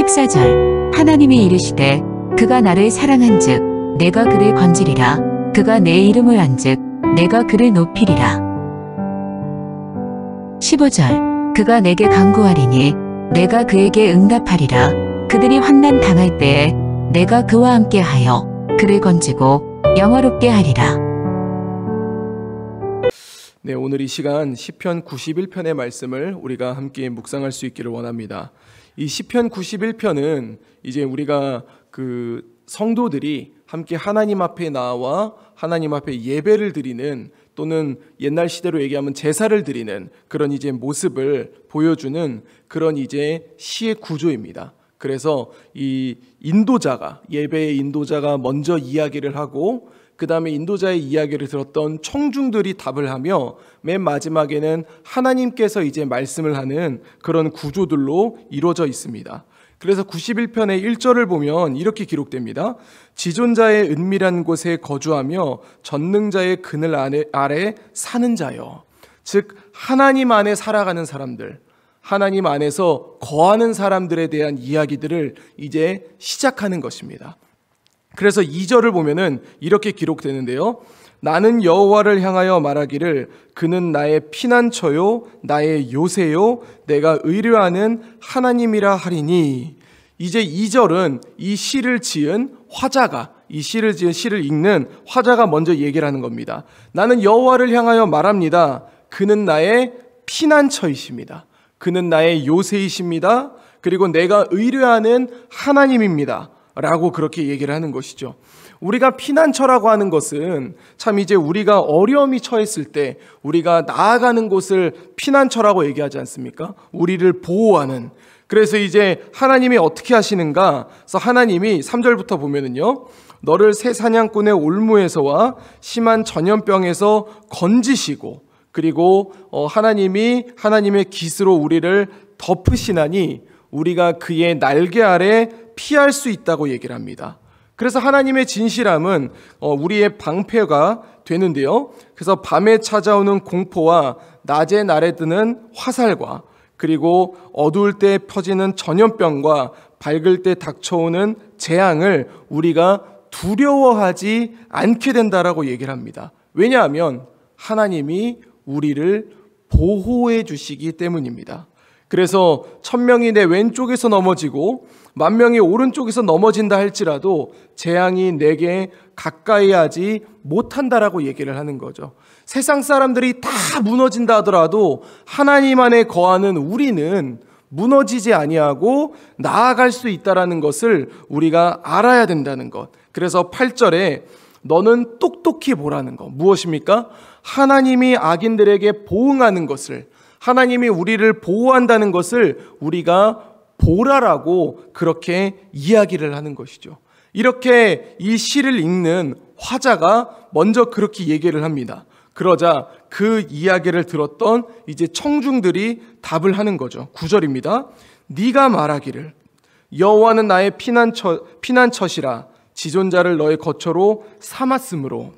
14절 하나님이 이르시되 그가 나를 사랑한즉 내가 그를 건지리라. 그가 내 이름을 안즉 내가 그를 높이리라. 15절 그가 내게 간구하리니 내가 그에게 응답하리라. 그들이 환난 당할 때에 내가 그와 함께하여 그를 건지고 영화롭게 하리라. 네, 오늘 이 시간 시편 91편의 말씀을 우리가 함께 묵상할 수 있기를 원합니다. 이 시편 91편은 이제 우리가 그 성도들이 함께 하나님 앞에 나와 하나님 앞에 예배를 드리는, 또는 옛날 시대로 얘기하면 제사를 드리는 그런 이제 모습을 보여주는 그런 이제 시의 구조입니다. 그래서 이 인도자가, 예배의 인도자가 먼저 이야기를 하고 그 다음에 인도자의 이야기를 들었던 청중들이 답을 하며 맨 마지막에는 하나님께서 이제 말씀을 하는 그런 구조들로 이루어져 있습니다. 그래서 91편의 1절을 보면 이렇게 기록됩니다. 지존자의 은밀한 곳에 거주하며 전능자의 그늘 아래 사는 자여. 즉 하나님 안에 살아가는 사람들, 하나님 안에서 거하는 사람들에 대한 이야기들을 이제 시작하는 것입니다. 그래서 2절을 보면은 이렇게 기록되는데요. 나는 여호와를 향하여 말하기를 그는 나의 피난처요 나의 요새요 내가 의뢰하는 하나님이라 하리니. 이제 2절은 이 시를 지은 화자가, 이 시를 지은 시를 읽는 화자가 먼저 얘기를 하는 겁니다. 나는 여호와를 향하여 말합니다. 그는 나의 피난처이십니다. 그는 나의 요새이십니다. 그리고 내가 의뢰하는 하나님입니다 라고 그렇게 얘기를 하는 것이죠. 우리가 피난처라고 하는 것은 참 이제 우리가 어려움이 처했을 때 우리가 나아가는 곳을 피난처라고 얘기하지 않습니까? 우리를 보호하는. 그래서 이제 하나님이 어떻게 하시는가? 그래서 하나님이 3절부터 보면은요, 너를 새 사냥꾼의 올무에서와 심한 전염병에서 건지시고, 그리고 하나님이 하나님의 깃으로 우리를 덮으시나니 우리가 그의 날개 아래 피할 수 있다고 얘기를 합니다. 그래서 하나님의 진실함은 우리의 방패가 되는데요. 그래서 밤에 찾아오는 공포와 낮에 날아드는 화살과, 그리고 어두울 때 퍼지는 전염병과 밝을 때 닥쳐오는 재앙을 우리가 두려워하지 않게 된다라고 얘기를 합니다. 왜냐하면 하나님이 우리를 보호해 주시기 때문입니다. 그래서 1000명이 내 왼쪽에서 넘어지고 10,000명이 오른쪽에서 넘어진다 할지라도 재앙이 내게 가까이 하지 못한다라고 얘기를 하는 거죠. 세상 사람들이 다 무너진다 하더라도 하나님 안에 거하는 우리는 무너지지 아니하고 나아갈 수 있다라는 것을 우리가 알아야 된다는 것. 그래서 8절에 너는 똑똑히 보라는 것. 무엇입니까? 하나님이 악인들에게 보응하는 것을, 하나님이 우리를 보호한다는 것을 우리가 보라라고 그렇게 이야기를 하는 것이죠. 이렇게 이 시를 읽는 화자가 먼저 그렇게 얘기를 합니다. 그러자 그 이야기를 들었던 이제 청중들이 답을 하는 거죠. 9절입니다. 네가 말하기를 여호와는 나의 피난처시라 지존자를 너의 거처로 삼았으므로.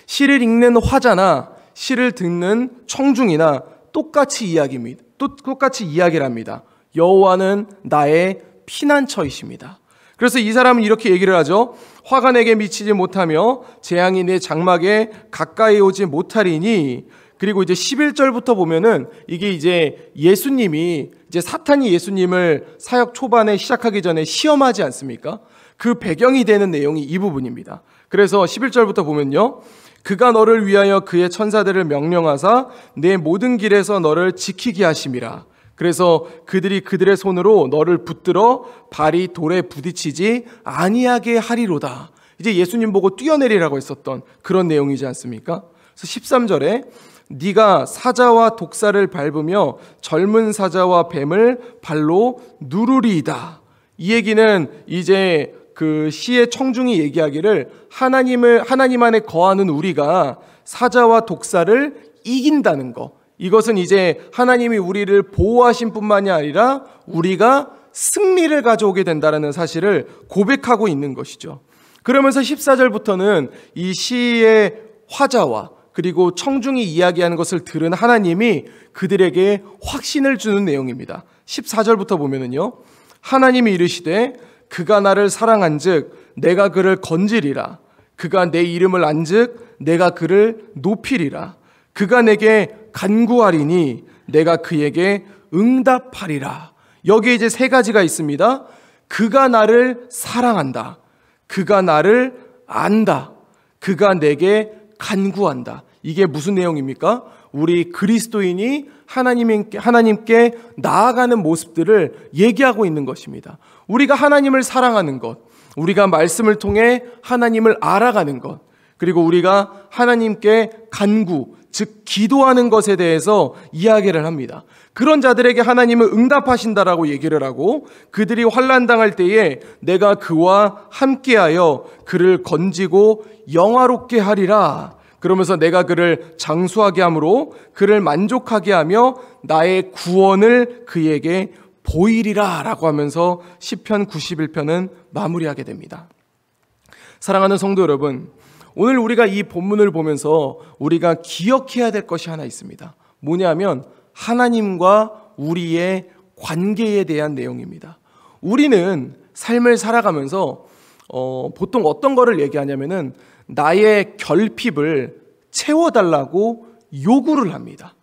시를 읽는 화자나 시를 듣는 청중이나 똑같이 이야기를 합니다. 여호와는 나의 피난처이십니다. 그래서 이 사람은 이렇게 얘기를 하죠. 화가 내게 미치지 못하며 재앙이 내 장막에 가까이 오지 못하리니. 그리고 이제 11절부터 보면은 이게 이제 예수님이, 이제 사탄이 예수님을 사역 초반에 시작하기 전에 시험하지 않습니까? 그 배경이 되는 내용이 이 부분입니다. 그래서 11절부터 보면요, 그가 너를 위하여 그의 천사들을 명령하사 내 모든 길에서 너를 지키게 하심이라. 그래서 그들이 그들의 손으로 너를 붙들어 발이 돌에 부딪히지 아니하게 하리로다. 이제 예수님 보고 뛰어내리라고 했었던 그런 내용이지 않습니까? 그래서 13절에 네가 사자와 독사를 밟으며 젊은 사자와 뱀을 발로 누르리이다. 이 얘기는 이제 그 시의 청중이 얘기하기를 하나님 안에 거하는 우리가 사자와 독사를 이긴다는 것. 이것은 이제 하나님이 우리를 보호하신 뿐만이 아니라 우리가 승리를 가져오게 된다는 사실을 고백하고 있는 것이죠. 그러면서 14절부터는 이 시의 화자와 그리고 청중이 이야기하는 것을 들은 하나님이 그들에게 확신을 주는 내용입니다. 14절부터 보면은요, 하나님이 이르시되 그가 나를 사랑한즉 내가 그를 건지리라. 그가 내 이름을 안즉 내가 그를 높이리라. 그가 내게 간구하리니 내가 그에게 응답하리라. 여기에 이제 세 가지가 있습니다. 그가 나를 사랑한다. 그가 나를 안다. 그가 내게 간구한다. 이게 무슨 내용입니까? 우리 그리스도인이 하나님께 나아가는 모습들을 얘기하고 있는 것입니다. 우리가 하나님을 사랑하는 것, 우리가 말씀을 통해 하나님을 알아가는 것, 그리고 우리가 하나님께 간구, 즉 기도하는 것에 대해서 이야기를 합니다. 그런 자들에게 하나님은 응답하신다라고 얘기를 하고, 그들이 환난 당할 때에 내가 그와 함께하여 그를 건지고 영화롭게 하리라. 그러면서 내가 그를 장수하게 함으로 그를 만족하게 하며 나의 구원을 그에게 보이리라 라고 하면서 시편 91편은 마무리하게 됩니다. 사랑하는 성도 여러분, 오늘 우리가 이 본문을 보면서 우리가 기억해야 될 것이 하나 있습니다. 뭐냐면 하나님과 우리의 관계에 대한 내용입니다. 우리는 삶을 살아가면서 보통 어떤 거를 얘기하냐면은 나의 결핍을 채워달라고 요구를 합니다.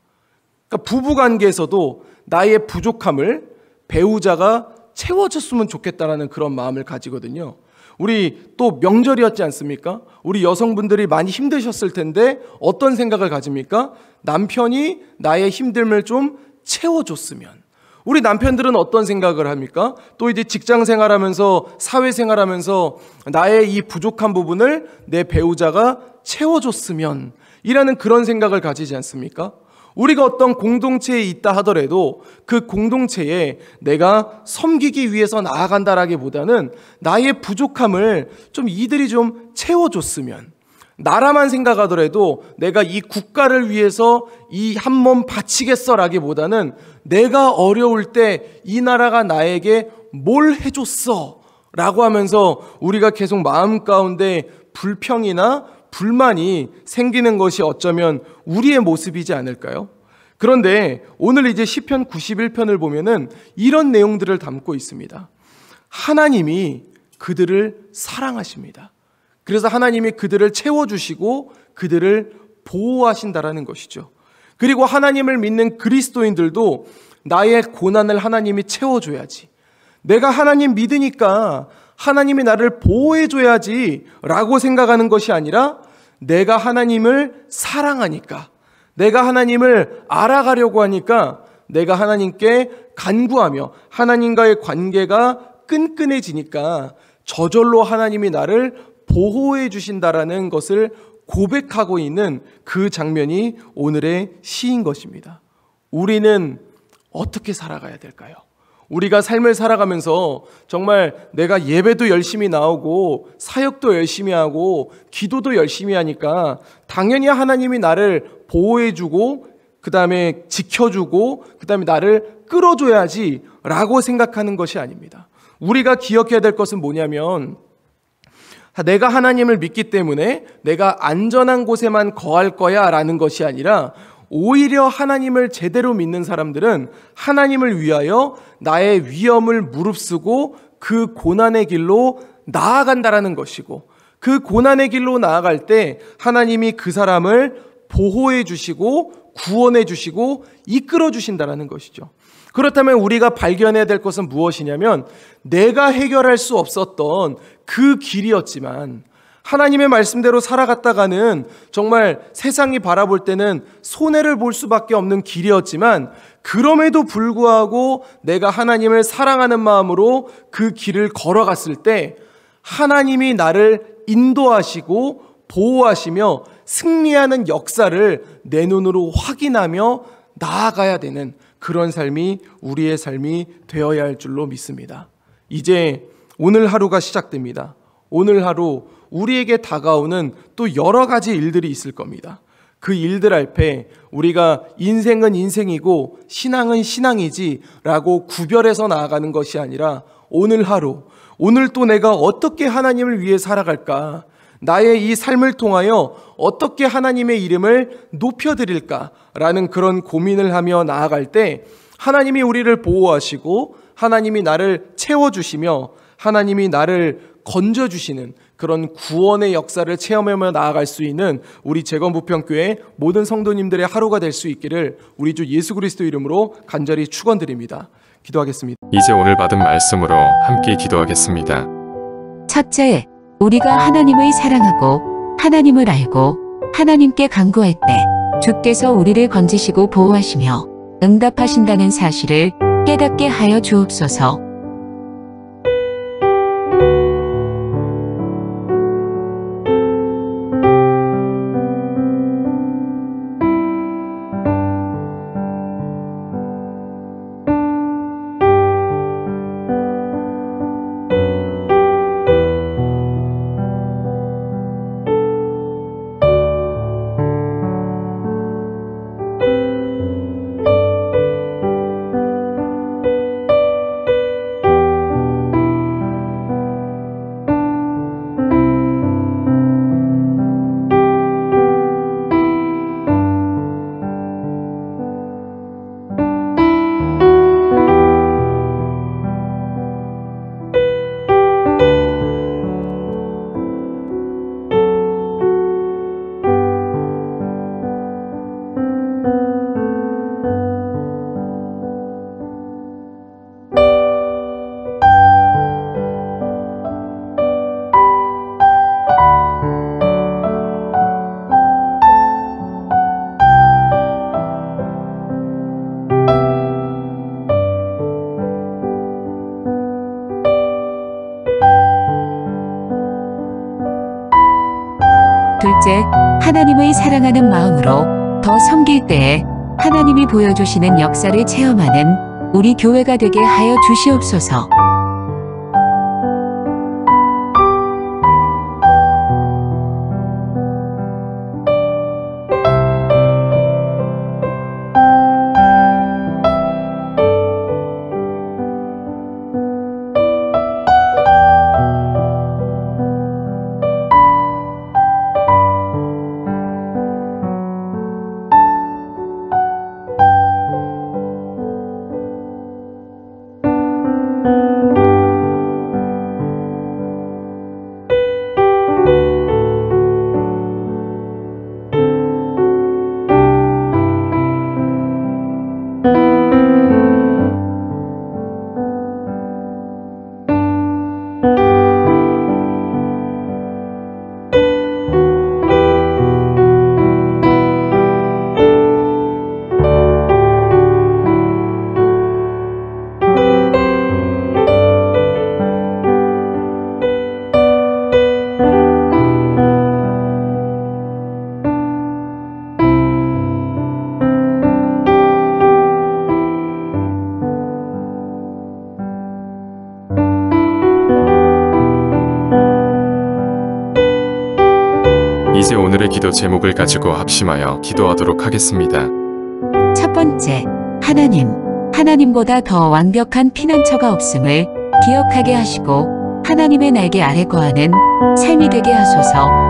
그러니까 부부관계에서도 나의 부족함을 배우자가 채워줬으면 좋겠다라는 그런 마음을 가지거든요. 우리 또 명절이었지 않습니까? 우리 여성분들이 많이 힘드셨을 텐데 어떤 생각을 가집니까? 남편이 나의 힘듦을 좀 채워줬으면. 우리 남편들은 어떤 생각을 합니까? 또 이제 직장 생활하면서 사회 생활하면서 나의 이 부족한 부분을 내 배우자가 채워줬으면 이라는 그런 생각을 가지지 않습니까? 우리가 어떤 공동체에 있다 하더라도 그 공동체에 내가 섬기기 위해서 나아간다라기보다는 나의 부족함을 좀 이들이 좀 채워줬으면, 나라만 생각하더라도 내가 이 국가를 위해서 이 한 몸 바치겠어라기보다는 내가 어려울 때 이 나라가 나에게 뭘 해줬어 라고 하면서 우리가 계속 마음 가운데 불평이나 불만이 생기는 것이 어쩌면 우리의 모습이지 않을까요? 그런데 오늘 이제 시편 91편을 보면은 이런 내용들을 담고 있습니다. 하나님이 그들을 사랑하십니다. 그래서 하나님이 그들을 채워주시고 그들을 보호하신다라는 것이죠. 그리고 하나님을 믿는 그리스도인들도 나의 고난을 하나님이 채워줘야지, 내가 하나님 믿으니까 하나님이 나를 보호해줘야지 라고 생각하는 것이 아니라 내가 하나님을 사랑하니까, 내가 하나님을 알아가려고 하니까 내가 하나님께 간구하며 하나님과의 관계가 끈끈해지니까 저절로 하나님이 나를 보호해 주신다라는 것을 고백하고 있는 그 장면이 오늘의 시인 것입니다. 우리는 어떻게 살아가야 될까요? 우리가 삶을 살아가면서 정말 내가 예배도 열심히 나오고 사역도 열심히 하고 기도도 열심히 하니까 당연히 하나님이 나를 보호해주고 그 다음에 지켜주고 그 다음에 나를 끌어줘야지 라고 생각하는 것이 아닙니다. 우리가 기억해야 될 것은 뭐냐면 내가 하나님을 믿기 때문에 내가 안전한 곳에만 거할 거야 라는 것이 아니라 오히려 하나님을 제대로 믿는 사람들은 하나님을 위하여 나의 위험을 무릅쓰고 그 고난의 길로 나아간다라는 것이고, 그 고난의 길로 나아갈 때 하나님이 그 사람을 보호해 주시고 구원해 주시고 이끌어 주신다라는 것이죠. 그렇다면 우리가 발견해야 될 것은 무엇이냐면 내가 해결할 수 없었던 그 길이었지만 하나님의 말씀대로 살아갔다가는 정말 세상이 바라볼 때는 손해를 볼 수밖에 없는 길이었지만 그럼에도 불구하고 내가 하나님을 사랑하는 마음으로 그 길을 걸어갔을 때 하나님이 나를 인도하시고 보호하시며 승리하는 역사를 내 눈으로 확인하며 나아가야 되는 그런 삶이 우리의 삶이 되어야 할 줄로 믿습니다. 이제 오늘 하루가 시작됩니다. 오늘 하루 우리에게 다가오는 또 여러 가지 일들이 있을 겁니다. 그 일들 앞에 우리가 인생은 인생이고 신앙은 신앙이지 라고 구별해서 나아가는 것이 아니라 오늘 하루, 오늘 또 내가 어떻게 하나님을 위해 살아갈까, 나의 이 삶을 통하여 어떻게 하나님의 이름을 높여드릴까라는 그런 고민을 하며 나아갈 때 하나님이 우리를 보호하시고 하나님이 나를 채워주시며 하나님이 나를 건져주시는 그런 구원의 역사를 체험하며 나아갈 수 있는 우리 재건부평교회 모든 성도님들의 하루가 될 수 있기를 우리 주 예수 그리스도 이름으로 간절히 축원드립니다. 기도하겠습니다. 이제 오늘 받은 말씀으로 함께 기도하겠습니다. 첫째, 우리가 하나님을 사랑하고 하나님을 알고 하나님께 간구할 때 주께서 우리를 건지시고 보호하시며 응답하신다는 사실을 깨닫게 하여 주옵소서. 둘째, 하나님을 사랑하는 마음으로 더 섬길 때에 하나님이 보여주시는 역사를 체험하는 우리 교회가 되게 하여 주시옵소서. 이제 오늘의 기도 제목을 가지고 합심하여 기도하도록 하겠습니다. 첫 번째, 하나님보다 더 완벽한 피난처가 없음을 기억하게 하시고 하나님의 날개 아래 거하는 삶이 되게 하소서.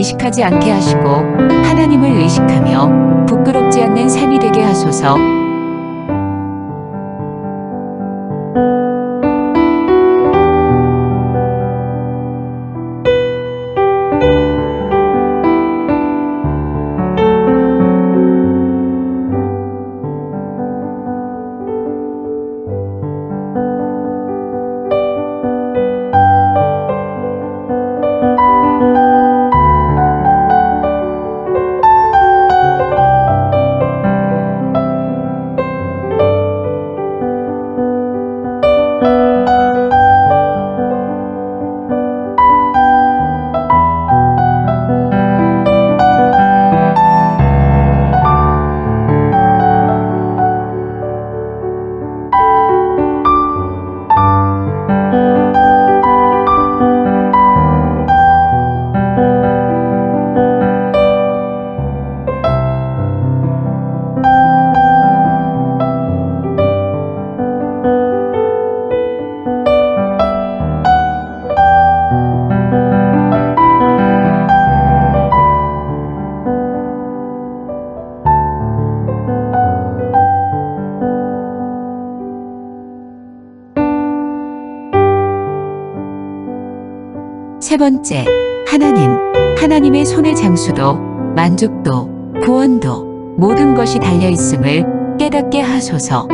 의식하지 않게 하시고 하나님을 의식하며 부끄럽지 않는 삶이 되게 하소서. 세 번째, 하나님의 손의 장수도 만족도 구원도 모든 것이 달려 있음을 깨닫게 하소서.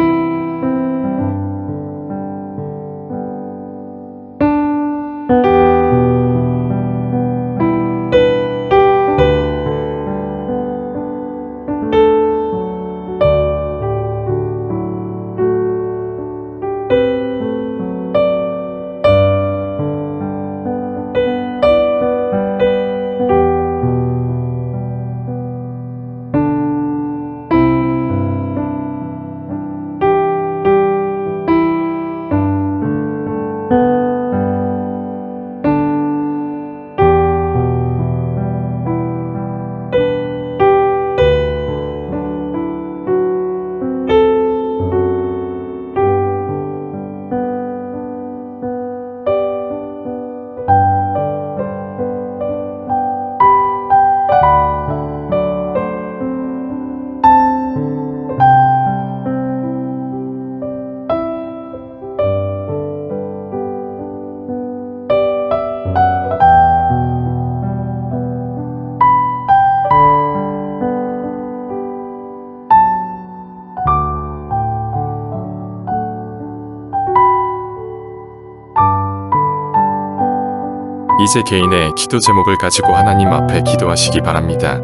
이제 개인의 기도 제목을 가지고 하나님 앞에 기도하시기 바랍니다.